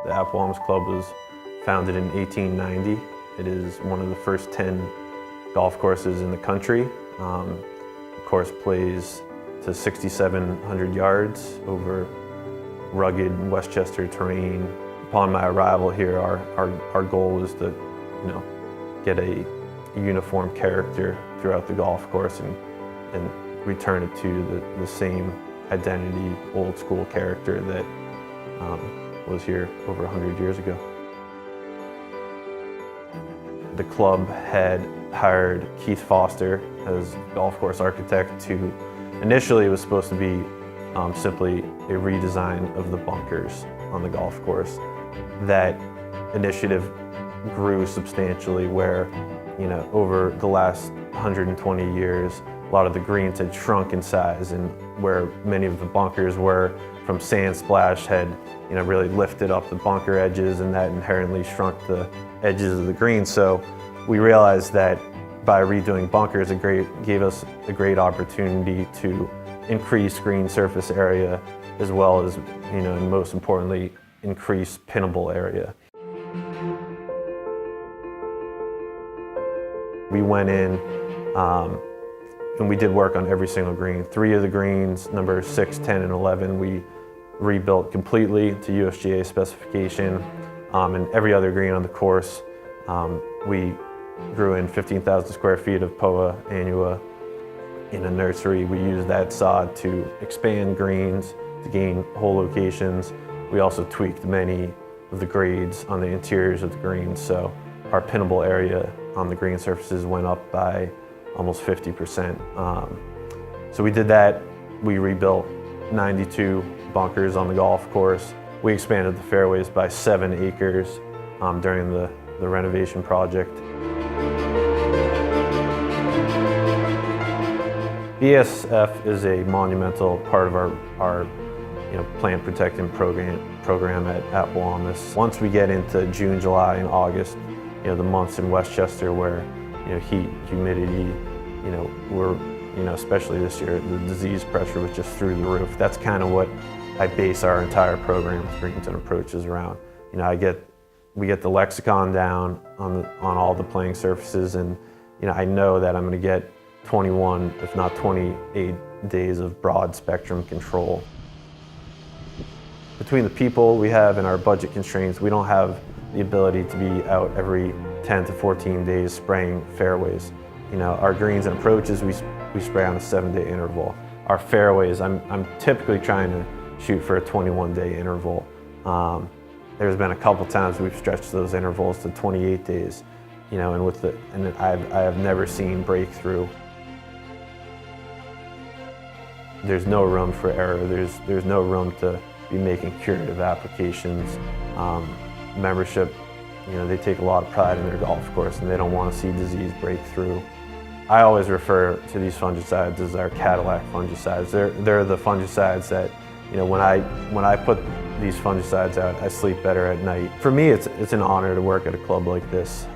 The Apawamis Club was founded in 1890. It is one of the first 10 golf courses in the country. The course plays to 6,700 yards over rugged Westchester terrain. Upon my arrival here, our goal was to, get a uniform character throughout the golf course and return it to the same identity, old school character that was here over 100 years ago. The club had hired Keith Foster as golf course architect to, initially it was supposed to be simply a redesign of the bunkers on the golf course. That initiative grew substantially where, over the last 120 years, a lot of the greens had shrunk in size, and where many of the bunkers were from sand splash had really lifted up the bunker edges, and that inherently shrunk the edges of the green. So we realized that by redoing bunkers, it gave us a great opportunity to increase green surface area, as well as, and most importantly, increase pinnable area. We went in and we did work on every single green. 3 of the greens, number 6, 10, and 11, we rebuilt completely to USGA specification. And every other green on the course, we grew in 15,000 square feet of POA annua in a nursery. We used that sod to expand greens, to gain hole locations. We also tweaked many of the grades on the interiors of the greens, so our pinnable area on the green surfaces went up by almost 50%. So we did that. We rebuilt 92 bunkers on the golf course. We expanded the fairways by 7 acres during the renovation project. BASF is a monumental part of our plant protecting program at Apawamis. Once we get into June, July, and August, the months in Westchester where heat, humidity, we're especially this year, the disease pressure was just through the roof. That's kind of what I base our entire program, Greens and Approaches, around. We get the lexicon down on all the playing surfaces, and I know that I'm going to get 21, if not 28 days of broad spectrum control. Between the people we have and our budget constraints, we don't have the ability to be out every 10 to 14 days spraying fairways. Our greens and approaches, we spray on a 7-day interval. Our fairways, I'm typically trying to shoot for a 21-day interval. There's been a couple times we've stretched those intervals to 28 days, and I have never seen breakthrough. There's no room for error. There's no room to be making curative applications. Membership, they take a lot of pride in their golf course, and they don't want to see disease break through. I always refer to these fungicides as our Cadillac fungicides. They're the fungicides that, when I put these fungicides out, I sleep better at night. For me, it's an honor to work at a club like this.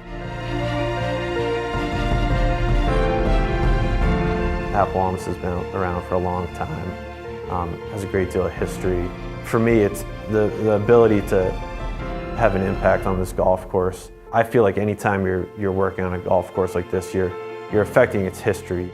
Apawamis has been around for a long time, has a great deal of history. For me, it's the ability to have an impact on this golf course. I feel like anytime you're working on a golf course like this, you're affecting its history.